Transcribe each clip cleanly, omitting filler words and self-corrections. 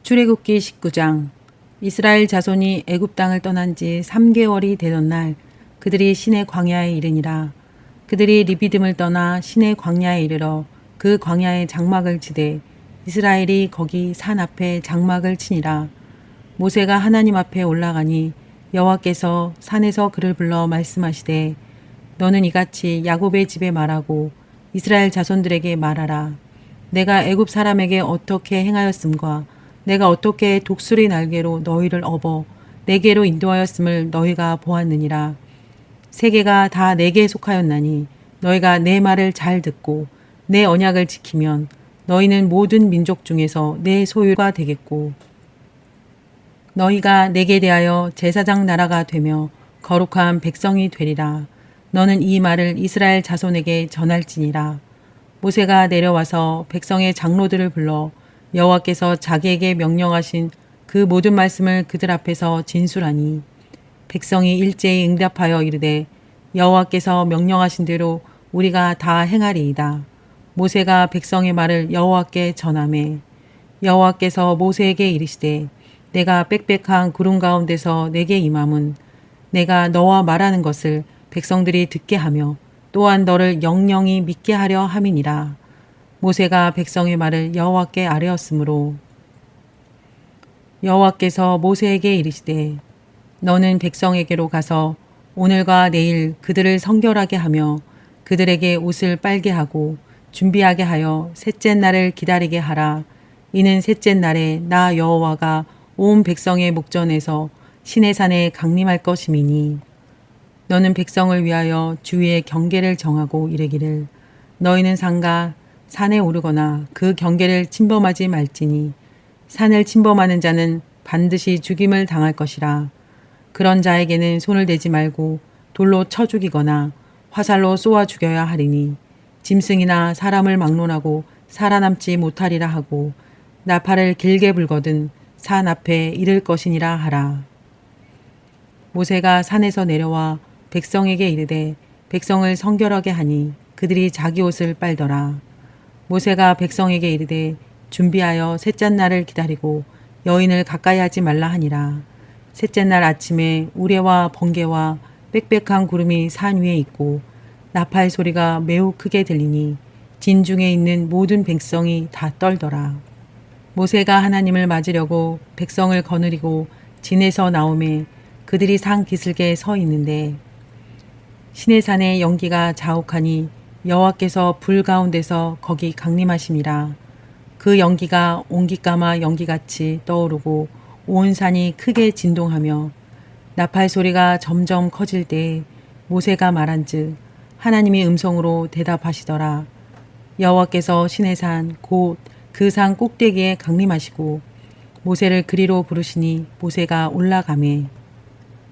출애굽기 19장. 이스라엘 자손이 애굽 땅을 떠난 지 3개월이 되던 날 그들이 신의 광야에 이르니라. 그들이 리비딤을 떠나 신의 광야에 이르러 그 광야에 장막을 치되 이스라엘이 거기 산 앞에 장막을 치니라. 모세가 하나님 앞에 올라가니 여호와께서 산에서 그를 불러 말씀하시되 너는 이같이 야곱의 집에 말하고 이스라엘 자손들에게 말하라. 내가 애굽 사람에게 어떻게 행하였음과 내가 어떻게 독수리 날개로 너희를 업어 내게로 인도하였음을 너희가 보았느니라. 세계가 다 내게 속하였나니 너희가 내 말을 잘 듣고 내 언약을 지키면 너희는 모든 민족 중에서 내 소유가 되겠고 너희가 내게 대하여 제사장 나라가 되며 거룩한 백성이 되리라. 너는 이 말을 이스라엘 자손에게 전할지니라. 모세가 내려와서 백성의 장로들을 불러 여호와께서 자기에게 명령하신 그 모든 말씀을 그들 앞에서 진술하니 백성이 일제히 응답하여 이르되 여호와께서 명령하신 대로 우리가 다 행하리이다. 모세가 백성의 말을 여호와께 전하매 여호와께서 모세에게 이르시되 내가 빽빽한 구름 가운데서 내게 임함은 내가 너와 말하는 것을 백성들이 듣게 하며 또한 너를 영영히 믿게 하려 함이니라. 모세가 백성의 말을 여호와께 아뢰었으므로 여호와께서 모세에게 이르시되 너는 백성에게로 가서 오늘과 내일 그들을 성결하게 하며 그들에게 옷을 빨게 하고 준비하게 하여 셋째 날을 기다리게 하라. 이는 셋째 날에 나 여호와가 온 백성의 목전에서 시내산에 강림할 것임이니 너는 백성을 위하여 주위의 경계를 정하고 이르기를 너희는 상가 산에 오르거나 그 경계를 침범하지 말지니 산을 침범하는 자는 반드시 죽임을 당할 것이라. 그런 자에게는 손을 대지 말고 돌로 쳐 죽이거나 화살로 쏘아 죽여야 하리니 짐승이나 사람을 막론하고 살아남지 못하리라 하고 나팔을 길게 불거든 산 앞에 이를 것이니라 하라. 모세가 산에서 내려와 백성에게 이르되 백성을 성결하게 하니 그들이 자기 옷을 빨더라. 모세가 백성에게 이르되 준비하여 셋째 날을 기다리고 여인을 가까이 하지 말라 하니라. 셋째 날 아침에 우레와 번개와 빽빽한 구름이 산 위에 있고 나팔 소리가 매우 크게 들리니 진중에 있는 모든 백성이 다 떨더라. 모세가 하나님을 맞으려고 백성을 거느리고 진에서 나오매 그들이 산 기슭에 서 있는데 시내산의 연기가 자욱하니 여호와께서 불 가운데서 거기 강림하심이라. 그 연기가 옹기까마 연기같이 떠오르고 온 산이 크게 진동하며 나팔 소리가 점점 커질 때에 모세가 말한즉 하나님이 음성으로 대답하시더라. 여호와께서 시내산 곧 그 산 꼭대기에 강림하시고 모세를 그리로 부르시니 모세가 올라가매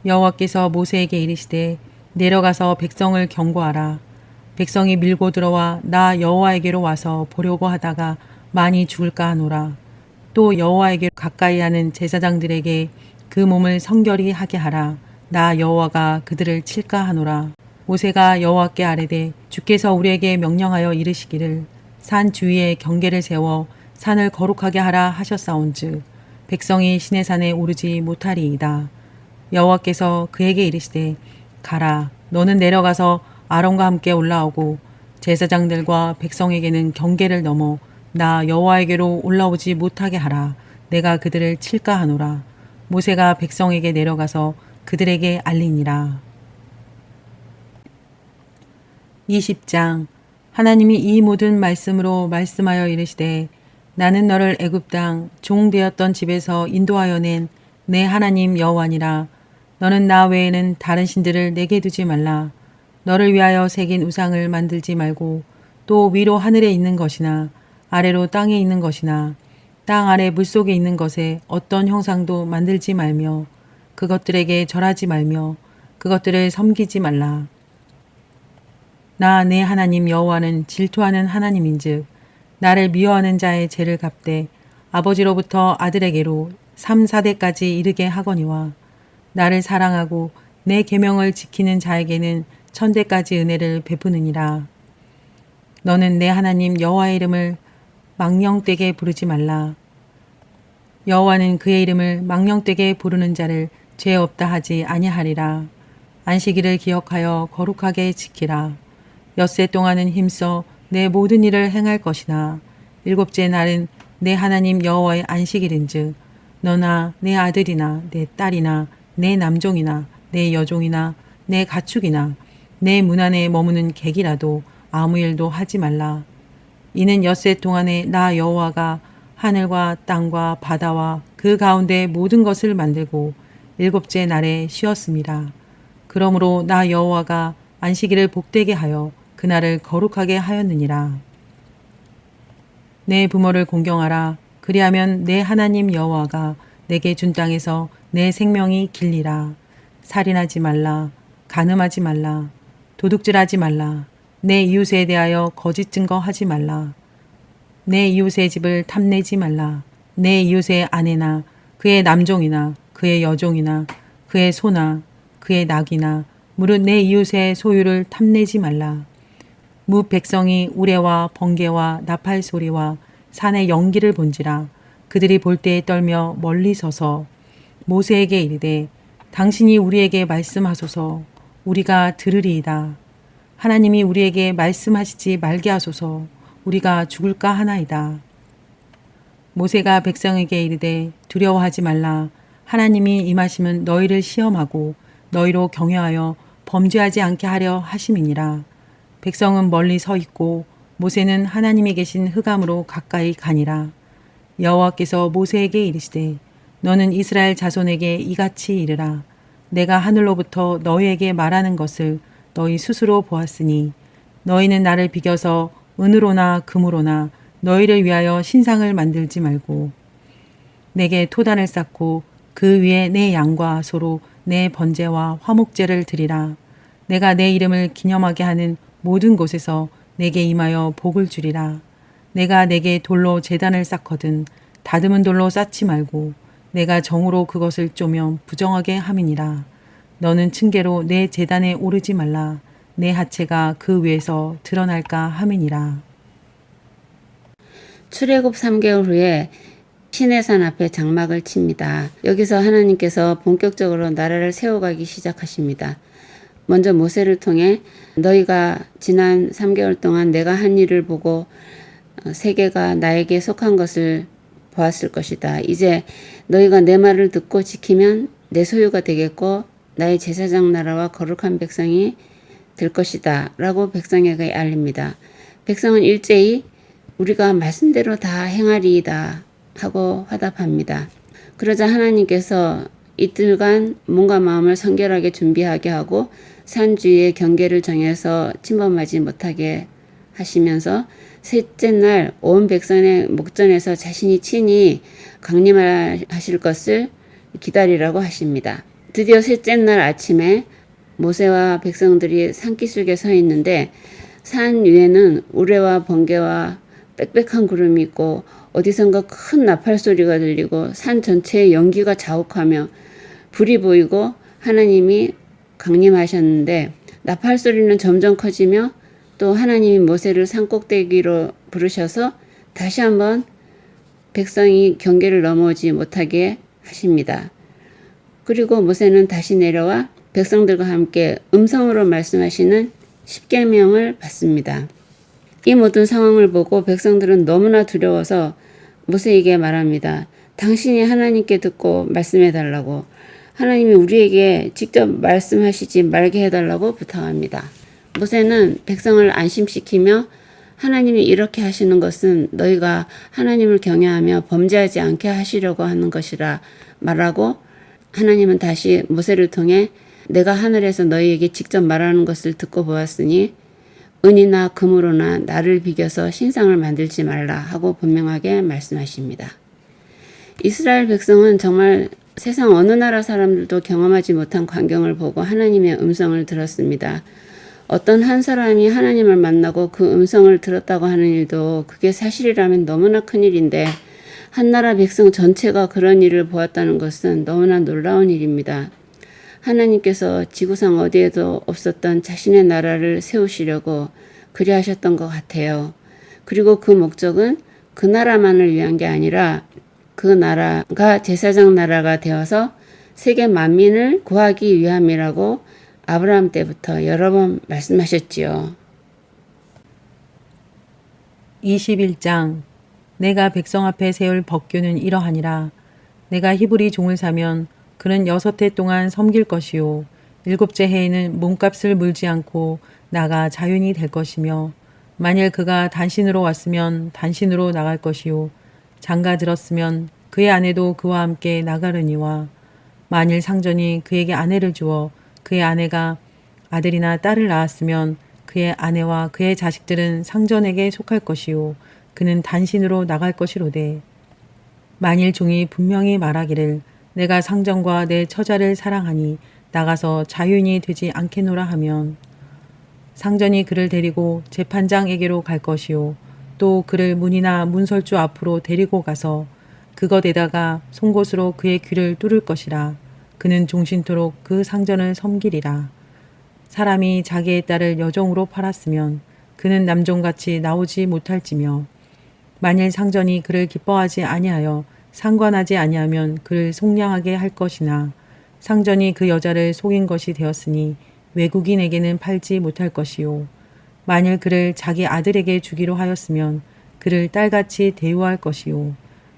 여호와께서 모세에게 이르시되 내려가서 백성을 경고하라. 백성이 밀고 들어와 나 여호와에게로 와서 보려고 하다가 많이 죽을까 하노라. 또 여호와에게 가까이 하는 제사장들에게 그 몸을 성결히 하게 하라. 나 여호와가 그들을 칠까 하노라. 모세가 여호와께 아뢰되 주께서 우리에게 명령하여 이르시기를 산 주위에 경계를 세워 산을 거룩하게 하라 하셨사온즉 백성이 시내산에 오르지 못하리이다. 여호와께서 그에게 이르시되 가라. 너는 내려가서 아론과 함께 올라오고 제사장들과 백성에게는 경계를 넘어 나 여호와에게로 올라오지 못하게 하라. 내가 그들을 칠까 하노라. 모세가 백성에게 내려가서 그들에게 알리니라. 20장. 하나님이 이 모든 말씀으로 말씀하여 이르시되 나는 너를 애굽 땅 종되었던 집에서 인도하여 낸 내 하나님 여호와니라. 너는 나 외에는 다른 신들을 내게 두지 말라. 너를 위하여 새긴 우상을 만들지 말고 또 위로 하늘에 있는 것이나 아래로 땅에 있는 것이나 땅 아래 물속에 있는 것에 어떤 형상도 만들지 말며 그것들에게 절하지 말며 그것들을 섬기지 말라. 나 내 하나님 여호와는 질투하는 하나님인즉 나를 미워하는 자의 죄를 갚되 아버지로부터 아들에게로 3, 4대까지 이르게 하거니와 나를 사랑하고 내 계명을 지키는 자에게는 천대까지 은혜를 베푸느니라. 너는 내 하나님 여호와의 이름을 망령되게 부르지 말라. 여호와는 그의 이름을 망령되게 부르는 자를 죄 없다 하지 아니하리라. 안식일을 기억하여 거룩하게 지키라. 엿새 동안은 힘써 내 모든 일을 행할 것이나 일곱째 날은 내 하나님 여호와의 안식일인즉 너나 내 아들이나 내 딸이나 내 남종이나 내 여종이나 내 가축이나 내 문 안에 머무는 객이라도 아무 일도 하지 말라. 이는 엿새 동안에 나 여호와가 하늘과 땅과 바다와 그 가운데 모든 것을 만들고 일곱째 날에 쉬었습니다. 그러므로 나 여호와가 안식일을 복되게 하여 그날을 거룩하게 하였느니라. 내 부모를 공경하라. 그리하면 내 하나님 여호와가 내게 준 땅에서 내 생명이 길리라. 살인하지 말라. 간음하지 말라. 도둑질하지 말라. 내 이웃에 대하여 거짓 증거하지 말라. 내 이웃의 집을 탐내지 말라. 내 이웃의 아내나 그의 남종이나 그의 여종이나 그의 소나 그의 낙이나 무릇 내 이웃의 소유를 탐내지 말라. 무 백성이 우레와 번개와 나팔 소리와 산의 연기를 본지라. 그들이 볼 때에 떨며 멀리 서서 모세에게 이르되 당신이 우리에게 말씀하소서. 우리가 들으리이다. 하나님이 우리에게 말씀하시지 말게 하소서. 우리가 죽을까 하나이다. 모세가 백성에게 이르되 두려워하지 말라. 하나님이 임하심은 너희를 시험하고 너희로 경외하여 범죄하지 않게 하려 하심이니라. 백성은 멀리 서 있고 모세는 하나님이 계신 흑암으로 가까이 가니라. 여호와께서 모세에게 이르시되 너는 이스라엘 자손에게 이같이 이르라. 내가 하늘로부터 너희에게 말하는 것을 너희 스스로 보았으니 너희는 나를 비겨서 은으로나 금으로나 너희를 위하여 신상을 만들지 말고 내게 토단을 쌓고 그 위에 내 양과 소로 내 번제와 화목제를 드리라. 내가 내 이름을 기념하게 하는 모든 곳에서 내게 임하여 복을 주리라. 내가 내게 돌로 제단을 쌓거든 다듬은 돌로 쌓지 말고 내가 정으로 그것을 쪼면 부정하게 함이니라. 너는 층계로 내 제단에 오르지 말라. 내 하체가 그 위에서 드러날까 함이니라. 출애굽 3개월 후에 시내산 앞에 장막을 칩니다. 여기서 하나님께서 본격적으로 나라를 세워가기 시작하십니다. 먼저 모세를 통해 너희가 지난 3개월 동안 내가 한 일을 보고 세계가 나에게 속한 것을 보았을 것이다. 이제 너희가 내 말을 듣고 지키면 내 소유가 되겠고 나의 제사장 나라와 거룩한 백성이 될 것이다. 라고 백성에게 알립니다. 백성은 일제히 우리가 말씀대로 다 행하리이다 하고 화답합니다. 그러자 하나님께서 이틀간 몸과 마음을 성결하게 준비하게 하고 산 주위에 경계를 정해서 침범하지 못하게 하시면서 셋째 날 온 백성의 목전에서 자신이 친히 강림하실 것을 기다리라고 하십니다. 드디어 셋째 날 아침에 모세와 백성들이 산기슭에 서 있는데 산 위에는 우레와 번개와 빽빽한 구름이 있고 어디선가 큰 나팔 소리가 들리고 산 전체에 연기가 자욱하며 불이 보이고 하나님이 강림하셨는데 나팔 소리는 점점 커지며 또 하나님이 모세를 산 꼭대기로 부르셔서 다시 한번 백성이 경계를 넘어오지 못하게 하십니다. 그리고 모세는 다시 내려와 백성들과 함께 음성으로 말씀하시는 십계명을 받습니다. 이 모든 상황을 보고 백성들은 너무나 두려워서 모세에게 말합니다. 당신이 하나님께 듣고 말씀해달라고, 하나님이 우리에게 직접 말씀하시지 말게 해달라고 부탁합니다. 모세는 백성을 안심시키며 하나님이 이렇게 하시는 것은 너희가 하나님을 경외하며 범죄하지 않게 하시려고 하는 것이라 말하고, 하나님은 다시 모세를 통해 내가 하늘에서 너희에게 직접 말하는 것을 듣고 보았으니 은이나 금으로나 나를 비겨서 신상을 만들지 말라 하고 분명하게 말씀하십니다. 이스라엘 백성은 정말 세상 어느 나라 사람들도 경험하지 못한 광경을 보고 하나님의 음성을 들었습니다. 어떤 한 사람이 하나님을 만나고 그 음성을 들었다고 하는 일도 그게 사실이라면 너무나 큰일인데 한 나라 백성 전체가 그런 일을 보았다는 것은 너무나 놀라운 일입니다. 하나님께서 지구상 어디에도 없었던 자신의 나라를 세우시려고 그리하셨던 것 같아요. 그리고 그 목적은 그 나라만을 위한 게 아니라 그 나라가 제사장 나라가 되어서 세계 만민을 구하기 위함이라고 아브라함 때부터 여러 번 말씀하셨지요. 21장 내가 백성 앞에 세울 법규는 이러하니라. 내가 히브리 종을 사면 그는 6해 동안 섬길 것이요 7째 해에는 몸값을 물지 않고 나가 자윤이 될 것이며 만일 그가 단신으로 왔으면 단신으로 나갈 것이요 장가 들었으면 그의 아내도 그와 함께 나가려니와 만일 상전이 그에게 아내를 주어 그의 아내가 아들이나 딸을 낳았으면 그의 아내와 그의 자식들은 상전에게 속할 것이요 그는 단신으로 나갈 것이로되 만일 종이 분명히 말하기를 내가 상전과 내 처자를 사랑하니 나가서 자유인이 되지 않겠노라 하면 상전이 그를 데리고 재판장에게로 갈 것이요 또 그를 문이나 문설주 앞으로 데리고 가서 그것에다가 송곳으로 그의 귀를 뚫을 것이라. 그는 종신토록 그 상전을 섬기리라. 사람이 자기의 딸을 여종으로 팔았으면 그는 남종같이 나오지 못할지며 만일 상전이 그를 기뻐하지 아니하여 상관하지 아니하면 그를 속량하게 할 것이나 상전이 그 여자를 속인 것이 되었으니 외국인에게는 팔지 못할 것이요 만일 그를 자기 아들에게 주기로 하였으면 그를 딸같이 대우할 것이요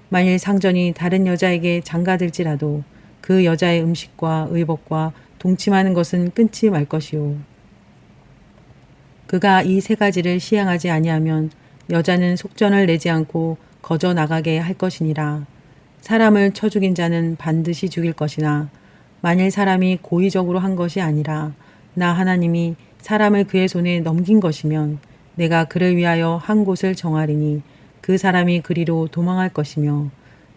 만일 상전이 다른 여자에게 장가들지라도 그 여자의 음식과 의복과 동침하는 것은 끊지 말 것이요 그가 이 3가지를 시행하지 아니하면 여자는 속전을 내지 않고 거저 나가게 할 것이니라. 사람을 쳐 죽인 자는 반드시 죽일 것이나 만일 사람이 고의적으로 한 것이 아니라 나 하나님이 사람을 그의 손에 넘긴 것이면 내가 그를 위하여 한 곳을 정하리니 그 사람이 그리로 도망할 것이며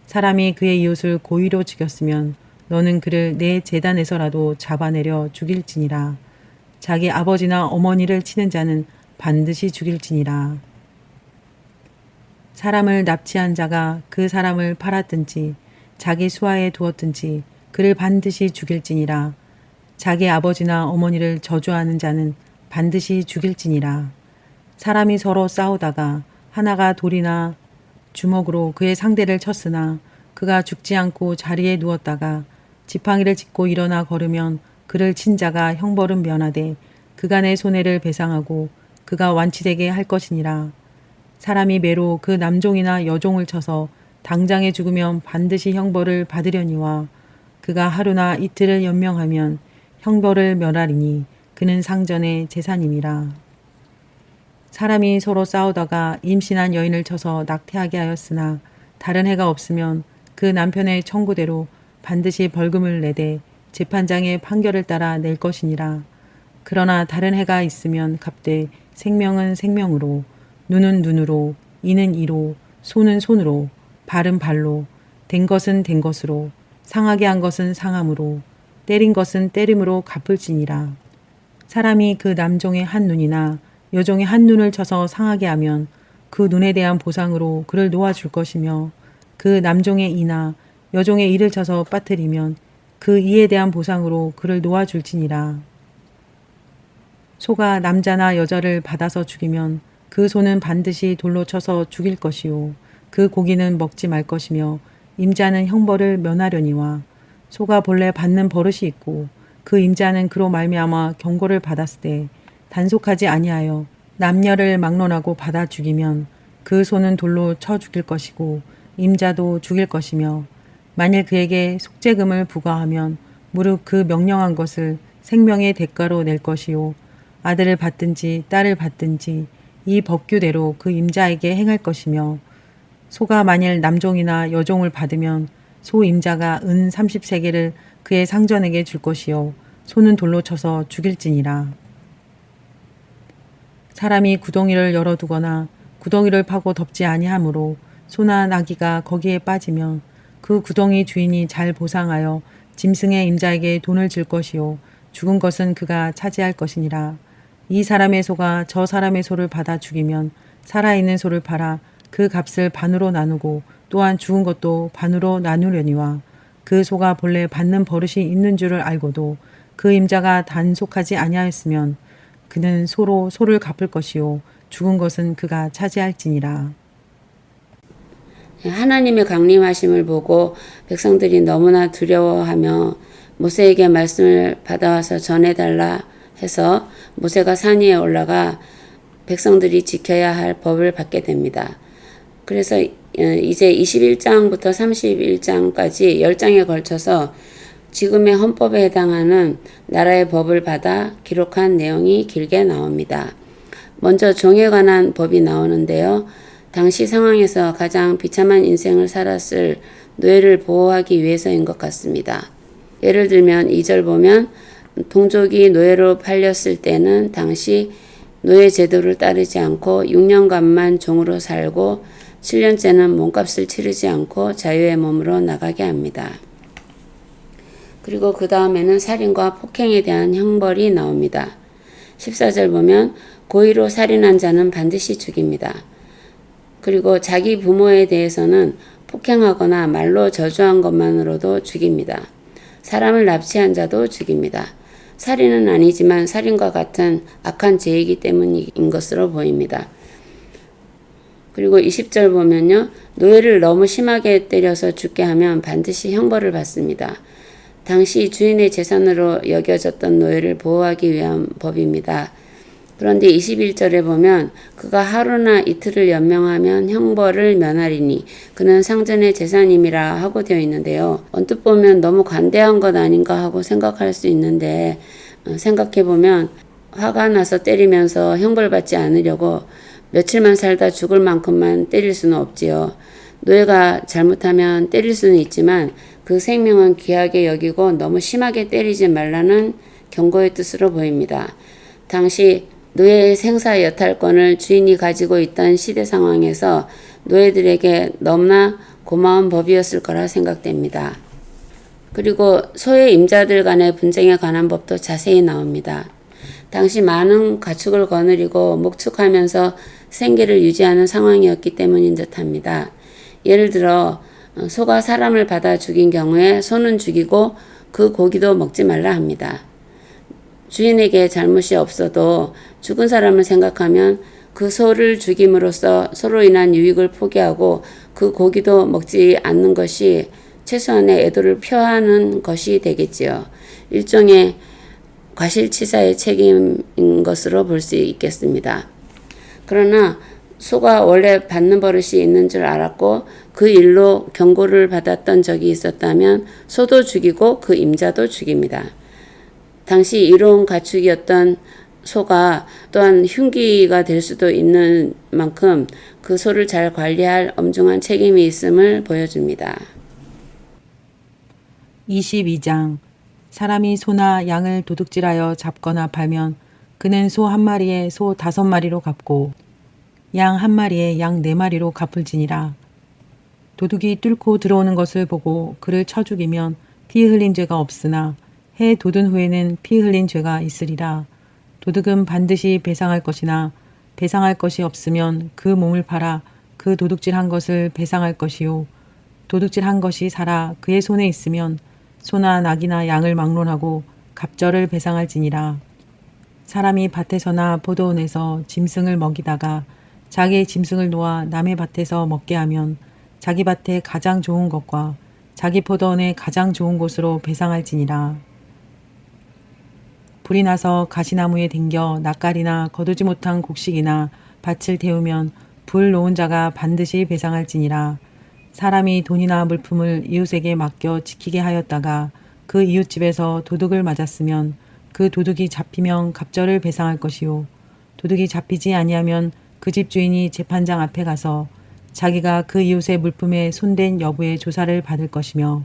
사람이 그의 이웃을 고의로 죽였으면 너는 그를 내 제단에서라도 잡아내려 죽일지니라. 자기 아버지나 어머니를 치는 자는 반드시 죽일지니라. 사람을 납치한 자가 그 사람을 팔았든지 자기 수하에 두었든지 그를 반드시 죽일지니라. 자기 아버지나 어머니를 저주하는 자는 반드시 죽일지니라. 사람이 서로 싸우다가 하나가 돌이나 주먹으로 그의 상대를 쳤으나 그가 죽지 않고 자리에 누웠다가 지팡이를 짚고 일어나 걸으면 그를 친 자가 형벌은 면하되 그간의 손해를 배상하고 그가 완치되게 할 것이니라. 사람이 매로 그 남종이나 여종을 쳐서 당장에 죽으면 반드시 형벌을 받으려니와 그가 하루나 이틀을 연명하면 형벌을 면하리니 그는 상전의 재산임이라. 사람이 서로 싸우다가 임신한 여인을 쳐서 낙태하게 하였으나 다른 해가 없으면 그 남편의 청구대로 반드시 벌금을 내되 재판장의 판결을 따라 낼 것이니라. 그러나 다른 해가 있으면 값되 생명은 생명으로 눈은 눈으로 이는 이로 손은 손으로 발은 발로 된 것은 된 것으로 상하게 한 것은 상함으로 때린 것은 때림으로 갚을지니라. 사람이 그 남종의 한 눈이나 여종의 한 눈을 쳐서 상하게 하면 그 눈에 대한 보상으로 그를 놓아줄 것이며 그 남종의 이나 여종의 이를 쳐서 빠뜨리면 그 이에 대한 보상으로 그를 놓아줄지니라. 소가 남자나 여자를 받아서 죽이면 그 소는 반드시 돌로 쳐서 죽일 것이요 그 고기는 먹지 말 것이며 임자는 형벌을 면하려니와 소가 본래 받는 버릇이 있고 그 임자는 그로 말미암아 경고를 받았을 때 단속하지 아니하여 남녀를 막론하고 받아 죽이면 그 소는 돌로 쳐 죽일 것이고 임자도 죽일 것이며 만일 그에게 속죄금을 부과하면 무릇 그 명령한 것을 생명의 대가로 낼 것이요 아들을 받든지 딸을 받든지 이 법규대로 그 임자에게 행할 것이며 소가 만일 남종이나 여종을 받으면 소 임자가 은 30세겔을 그의 상전에게 줄 것이요 소는 돌로 쳐서 죽일지니라. 사람이 구덩이를 열어두거나 구덩이를 파고 덮지 아니하므로 소나 나귀가 거기에 빠지면 그 구덩이 주인이 잘 보상하여 짐승의 임자에게 돈을 줄 것이요 죽은 것은 그가 차지할 것이니라. 이 사람의 소가 저 사람의 소를 받아 죽이면 살아있는 소를 팔아 그 값을 반으로 나누고 또한 죽은 것도 반으로 나누려니와 그 소가 본래 받는 버릇이 있는 줄을 알고도 그 임자가 단속하지 아니하였으면 그는 소로 소를 갚을 것이요 죽은 것은 그가 차지할지니라. 하나님의 강림하심을 보고 백성들이 너무나 두려워하며 모세에게 말씀을 받아와서 전해달라 해서 모세가 산 위에 올라가 백성들이 지켜야 할 법을 받게 됩니다. 그래서 이제 21장부터 31장까지 10장에 걸쳐서 지금의 헌법에 해당하는 나라의 법을 받아 기록한 내용이 길게 나옵니다. 먼저 종에 관한 법이 나오는데요. 당시 상황에서 가장 비참한 인생을 살았을 노예를 보호하기 위해서인 것 같습니다. 예를 들면 2절 보면 동족이 노예로 팔렸을 때는 당시 노예 제도를 따르지 않고 6년간만 종으로 살고 7년째는 몸값을 치르지 않고 자유의 몸으로 나가게 합니다. 그리고 그 다음에는 살인과 폭행에 대한 형벌이 나옵니다. 14절 보면 고의로 살인한 자는 반드시 죽입니다. 그리고 자기 부모에 대해서는 폭행하거나 말로 저주한 것만으로도 죽입니다. 사람을 납치한 자도 죽입니다. 살인은 아니지만 살인과 같은 악한 죄이기 때문인 것으로 보입니다. 그리고 20절 보면요. 노예를 너무 심하게 때려서 죽게 하면 반드시 형벌을 받습니다. 당시 주인의 재산으로 여겨졌던 노예를 보호하기 위한 법입니다. 그런데 21절에 보면 그가 하루나 이틀을 연명하면 형벌을 면하리니 그는 상전의 재산임이라 하고 되어 있는데요. 언뜻 보면 너무 관대한 것 아닌가 하고 생각할 수 있는데 생각해보면 화가 나서 때리면서 형벌받지 않으려고 며칠만 살다 죽을 만큼만 때릴 수는 없지요. 노예가 잘못하면 때릴 수는 있지만 그 생명은 귀하게 여기고 너무 심하게 때리지 말라는 경고의 뜻으로 보입니다. 당시 노예의 생사 여탈권을 주인이 가지고 있던 시대 상황에서 노예들에게 너무나 고마운 법이었을 거라 생각됩니다. 그리고 소의 임자들 간의 분쟁에 관한 법도 자세히 나옵니다. 당시 많은 가축을 거느리고 목축하면서 생계를 유지하는 상황이었기 때문인 듯합니다. 예를 들어 소가 사람을 받아 죽인 경우에 소는 죽이고 그 고기도 먹지 말라 합니다. 주인에게 잘못이 없어도 죽은 사람을 생각하면 그 소를 죽임으로써 소로 인한 유익을 포기하고 그 고기도 먹지 않는 것이 최소한의 애도를 표하는 것이 되겠지요. 일종의 과실치사의 책임인 것으로 볼 수 있겠습니다. 그러나 소가 원래 받는 버릇이 있는 줄 알았고 그 일로 경고를 받았던 적이 있었다면 소도 죽이고 그 임자도 죽입니다. 당시 이로운 가축이었던 소가 또한 흉기가 될 수도 있는 만큼 그 소를 잘 관리할 엄중한 책임이 있음을 보여줍니다. 22장 사람이 소나 양을 도둑질하여 잡거나 팔면 그는 소 한 마리에 소 5마리로 갚고 양 한 마리에 양 4마리로 갚을지니라. 도둑이 뚫고 들어오는 것을 보고 그를 쳐 죽이면 피 흘린 죄가 없으나 해 돋은 후에는 피 흘린 죄가 있으리라. 도둑은 반드시 배상할 것이나 배상할 것이 없으면 그 몸을 팔아 그 도둑질한 것을 배상할 것이요 도둑질한 것이 살아 그의 손에 있으면 소나 낙이나 양을 막론하고 갑절을 배상할지니라. 사람이 밭에서나 포도원에서 짐승을 먹이다가 자기의 짐승을 놓아 남의 밭에서 먹게 하면 자기 밭에 가장 좋은 것과 자기 포도원에 가장 좋은 곳으로 배상할지니라. 불이 나서 가시나무에 댕겨 낯가리나 거두지 못한 곡식이나 밭을 태우면 불 놓은 자가 반드시 배상할지니라. 사람이 돈이나 물품을 이웃에게 맡겨 지키게 하였다가 그 이웃집에서 도둑을 맞았으면 그 도둑이 잡히면 갑절을 배상할 것이요 도둑이 잡히지 아니하면 그 집 주인이 재판장 앞에 가서 자기가 그 이웃의 물품에 손댄 여부의 조사를 받을 것이며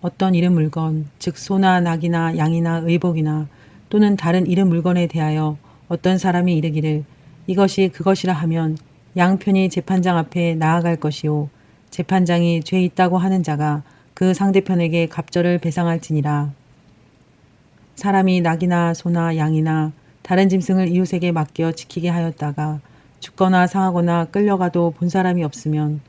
어떤 이른 물건 즉 소나 낙이나 양이나 의복이나 또는 다른 이른 물건에 대하여 어떤 사람이 이르기를 이것이 그것이라 하면 양편이 재판장 앞에 나아갈 것이요 재판장이 죄 있다고 하는 자가 그 상대편에게 갑절을 배상할지니라. 사람이 낙이나 소나 양이나 다른 짐승을 이웃에게 맡겨 지키게 하였다가 죽거나 상하거나 끌려가도 본 사람이 없으면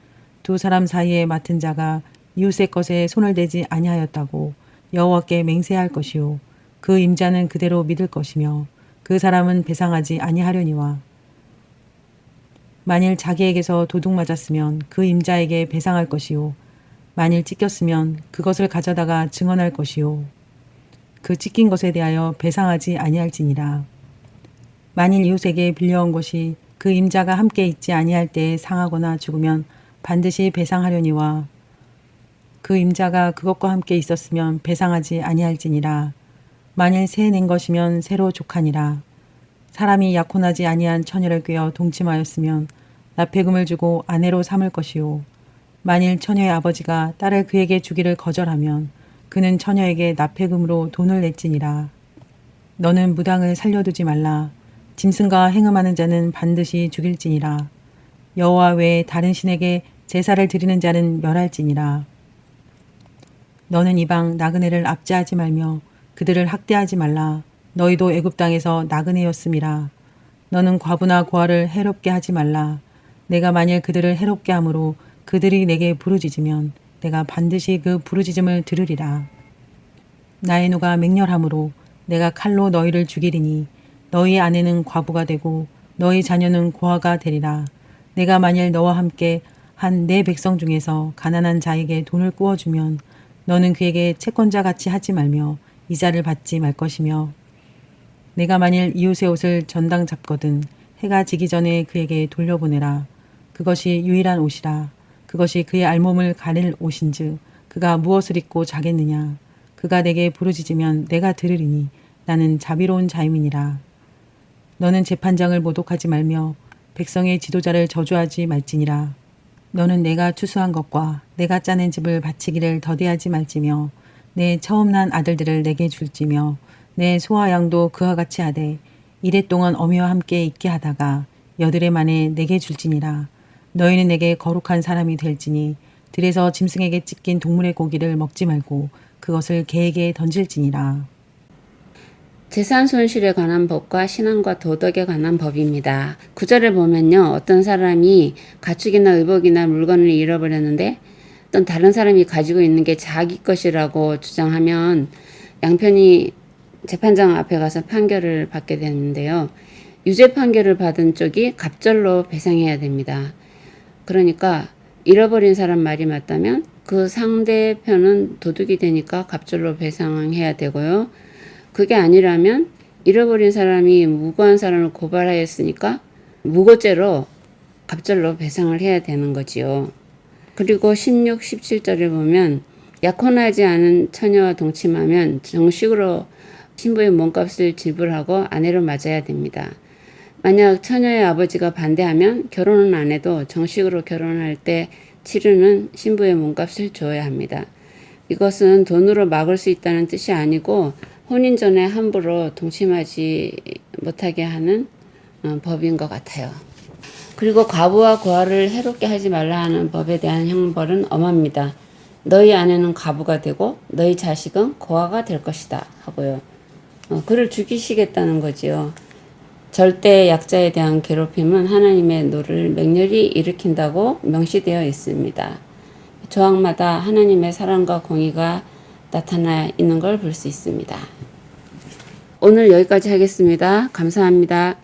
두 사람 사이에 맡은 자가 이웃의 것에 손을 대지 아니하였다고 여호와께 맹세할 것이요 그 임자는 그대로 믿을 것이며 그 사람은 배상하지 아니하려니와 만일 자기에게서 도둑 맞았으면 그 임자에게 배상할 것이요. 만일 찢겼으면 그것을 가져다가 증언할 것이요. 그 찢긴 것에 대하여 배상하지 아니할지니라. 만일 이웃에게 빌려온 것이 그 임자가 함께 있지 아니할 때에 상하거나 죽으면 반드시 배상하려니와 그 임자가 그것과 함께 있었으면 배상하지 아니할지니라. 만일 새 낸 것이면 새로 족하니라. 사람이 약혼하지 아니한 처녀를 꿰어 동침하였으면 납폐금을 주고 아내로 삼을 것이요. 만일 처녀의 아버지가 딸을 그에게 주기를 거절하면 그는 처녀에게 납폐금으로 돈을 낼지니라. 너는 무당을 살려두지 말라. 짐승과 행음하는 자는 반드시 죽일지니라. 여호와 외에 다른 신에게 제사를 드리는 자는 멸할지니라. 너는 이방 나그네를 압제하지 말며 그들을 학대하지 말라. 너희도 애굽 땅에서 나그네였음이라. 너는 과부나 고아를 해롭게 하지 말라. 내가 만일 그들을 해롭게 함으로 그들이 내게 부르짖으면 내가 반드시 그 부르짖음을 들으리라. 나의 노가 맹렬함으로 내가 칼로 너희를 죽이리니 너희 아내는 과부가 되고 너희 자녀는 고아가 되리라. 내가 만일 너와 함께 한 내 백성 중에서 가난한 자에게 돈을 꾸어주면 너는 그에게 채권자 같이 하지 말며 이자를 받지 말 것이며 내가 만일 이웃의 옷을 전당 잡거든 해가 지기 전에 그에게 돌려보내라. 그것이 유일한 옷이라. 그것이 그의 알몸을 가릴 옷인즉 그가 무엇을 입고 자겠느냐. 그가 내게 부르짖으면 내가 들으리니 나는 자비로운 자임이니라. 너는 재판장을 모독하지 말며 백성의 지도자를 저주하지 말지니라. 너는 내가 추수한 것과 내가 짜낸 집을 바치기를 더디하지 말지며 내 처음 난 아들들을 내게 줄지며 내 소와 양도 그와 같이 하되 이랫동안 어미와 함께 있게 하다가 여드레 만에 내게 줄지니라. 너희는 내게 거룩한 사람이 될지니 들에서 짐승에게 찢긴 동물의 고기를 먹지 말고 그것을 개에게 던질지니라. 재산 손실에 관한 법과 신앙과 도덕에 관한 법입니다. 구절을 보면요. 어떤 사람이 가축이나 의복이나 물건을 잃어버렸는데 어떤 다른 사람이 가지고 있는 게 자기 것이라고 주장하면 양편이 재판장 앞에 가서 판결을 받게 되는데요. 유죄 판결을 받은 쪽이 갑절로 배상해야 됩니다. 그러니까 잃어버린 사람 말이 맞다면 그 상대편은 도둑이 되니까 갑절로 배상해야 되고요. 그게 아니라면 잃어버린 사람이 무고한 사람을 고발하였으니까 무고죄로 갑절로 배상을 해야 되는 거지요. 그리고 16, 17절에 보면 약혼하지 않은 처녀와 동침하면 정식으로 신부의 몸값을 지불하고 아내로 맞아야 됩니다. 만약 처녀의 아버지가 반대하면 결혼은 안 해도 정식으로 결혼할 때 치르는 신부의 몸값을 줘야 합니다. 이것은 돈으로 막을 수 있다는 뜻이 아니고 혼인 전에 함부로 동침하지 못하게 하는 법인 것 같아요. 그리고 과부와 고아를 해롭게 하지 말라 하는 법에 대한 형벌은 엄합니다. 너희 아내는 과부가 되고 너희 자식은 고아가 될 것이다 하고요. 그를 죽이시겠다는 거지요. 절대 약자에 대한 괴롭힘은 하나님의 노를 맹렬히 일으킨다고 명시되어 있습니다. 조항마다 하나님의 사랑과 공의가 나타나 있는 걸 볼 수 있습니다. 오늘 여기까지 하겠습니다. 감사합니다.